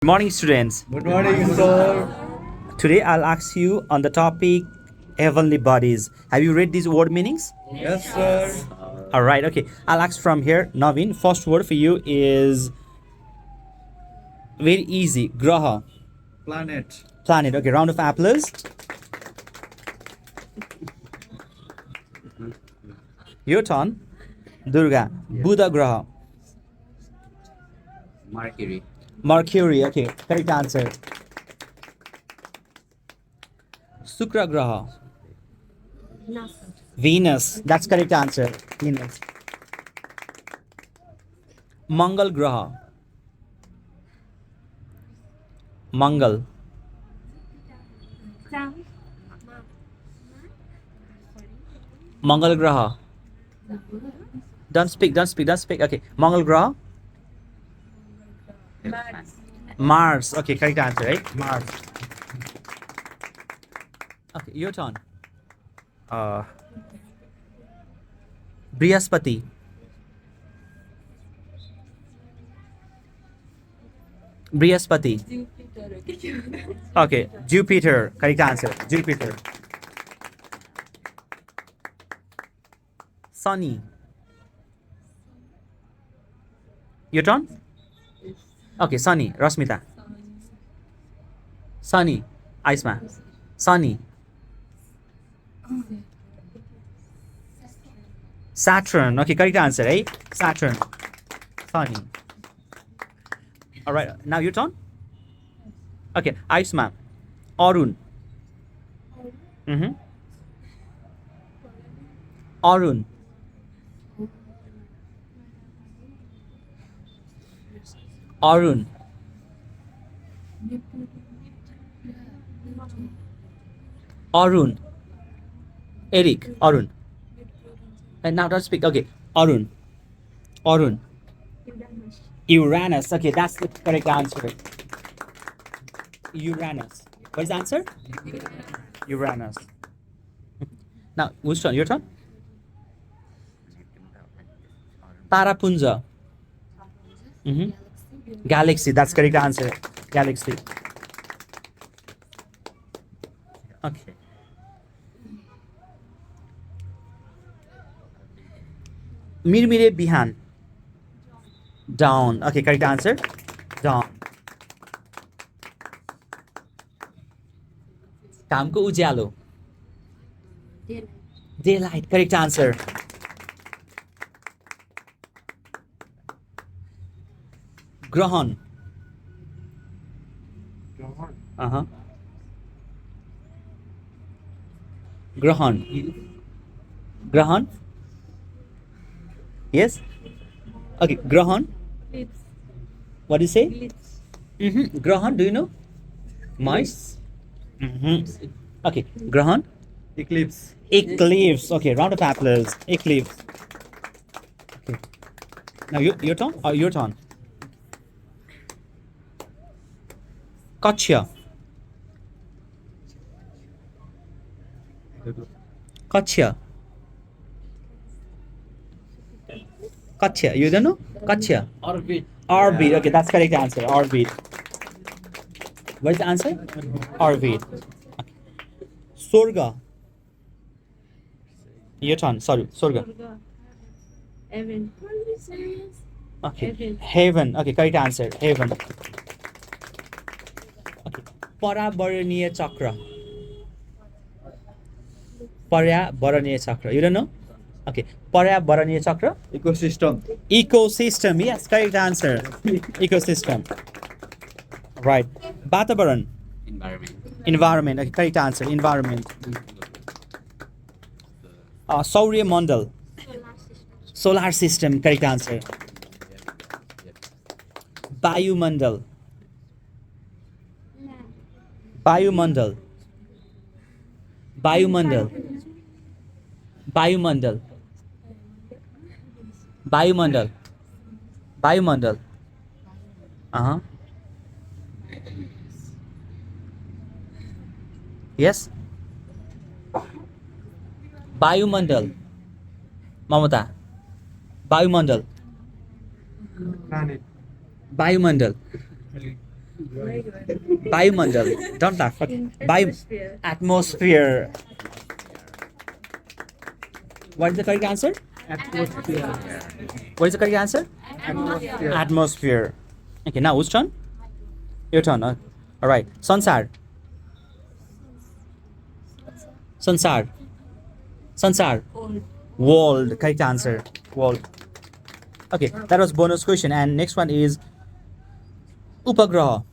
Good morning, students. Good morning, sir. Today I'll ask you on the topic heavenly bodies. Have you read these word meanings? Yes, sir. All right, okay. I'll ask from here. Naveen, first word for you is very easy. Graha, Planet. planet. Okay, round of applause. Your turn. Durga, Buddha Graha. Mercury. Mercury. Okay, correct answer. Sukra Graha. Venus. That's correct answer. Venus. Mangal Graha. Mangal. Mangal Graha. Don't speak. Okay. Mangal Graha. Mars. Okay, correct answer, right? Mars. Okay, your turn. Brihaspati. Brihaspati. Okay, Jupiter. Correct answer. Jupiter. Sunny. Your turn? Okay, Sunny. Rasmita. Sunny. Aisma. Sunny. Saturn. Okay, correct answer, right? Saturn. Sunny. All right, now your turn. Okay, Aisma. Arun. Arun. Arun. Arun. Eric. Arun. And now don't speak. Okay. Arun. Arun. Uranus. Okay, that's the correct answer. Uranus. What is the answer? Uranus. Now, whose turn? Your turn? Tarapunja. Galaxy. That's correct answer. Galaxy. Okay. Mirmire Bihan. Dawn. Okay, correct answer. Dawn. Kamko Ujalo. Daylight. Correct answer. Grahan. Grahan. Grahan. Yes. Okay. Grahan. What do you say? Grahan. Do you know? Mice. Okay. Grahan. Eclipse. Eclipse. Okay. Round of applause. Eclipse. Okay. Now your turn. Your turn. Kachya. Kachya. Kachya. You don't know? Kachya. Orbit. Orbit. Okay, that's correct answer. Orbit. What is the answer? Orbit. Okay. Sorga. Your turn. Sorry. Sorga. Heaven. Okay. Heaven. Okay, correct answer. Heaven. Okay. Parabaraniya chakra. Parabaraniya chakra. You don't know? Okay. Parabaraniya chakra. Ecosystem. Ecosystem. Yes, correct answer. Ecosystem. Right. Vatabaran. Environment. Environment. Okay, correct answer. Environment. Saurya Mandal. Solar system. Correct answer. Bayumandal. Bayumandal. Bayumandal. Bayumandal. Bayumandal. Bayumandal. Yes. Bayumandal. Mamata. Bayumandal. Planet. Bayumandal. Biomandal. Don't laugh. Okay. Atmosphere. Atmosphere. What is the correct answer? Atmosphere. What is the correct answer? Atmosphere. Atmosphere. Okay, now whose turn? Your turn. All right. Sansar. Sansar. Sansar. World. Correct answer. World. Okay, that was bonus question. And next one is Upagraha.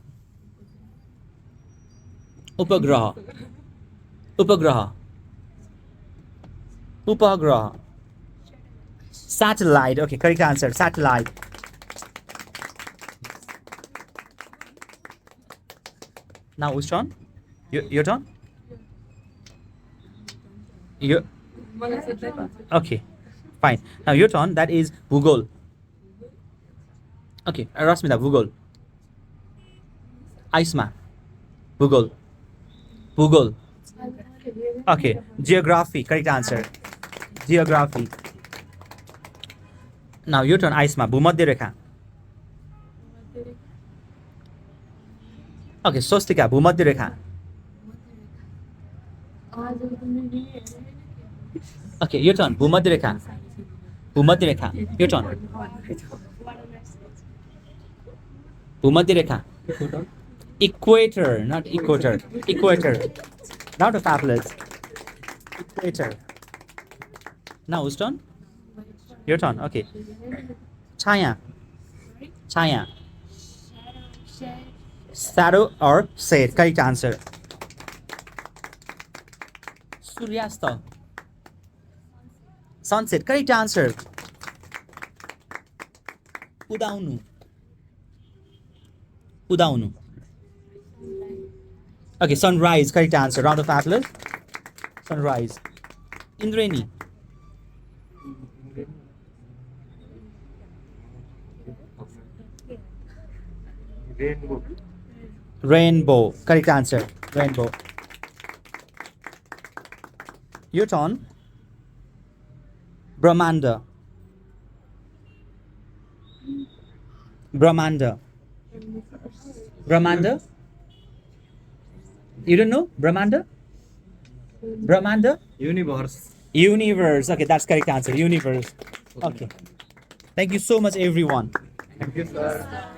Upagraha. Upagraha. Upagraha. Satellite. Okay, correct answer. Satellite. Now whose turn? Your turn? Your okay, fine. Now your turn. That is Bhugol. Okay, Rasmita, Bhugol. Aisma. Bhugol. Bhugol. Okay, Geography. Correct answer. Geography. Now your turn, Aisma. Bhumadhya Rekha. Okay, Swastika. Bhumadhya Rekha. Okay, your turn. Bhumadhya Rekha. Bhumadhya Rekha. Your turn. Bhumadhya Rekha. Equator, not equator. Equator. Not a fabulous. Equator. Now whose turn? Your turn. Okay. Chaya. Chaya. Shadow or shade. Correct answer. Suryasta. Sunset. Correct answer. Udaunu. Udaunu. Okay, sunrise. Correct answer. Round of applause. Sunrise. Indrani. Rainbow. Rainbow. Correct answer. Rainbow. Your turn. Brahmanda. Brahmanda. Brahmanda. You don't know Brahmanda? Brahmanda? Universe. Universe. Okay, that's correct answer. Universe. Okay. Thank you so much, everyone. Thank you, sir.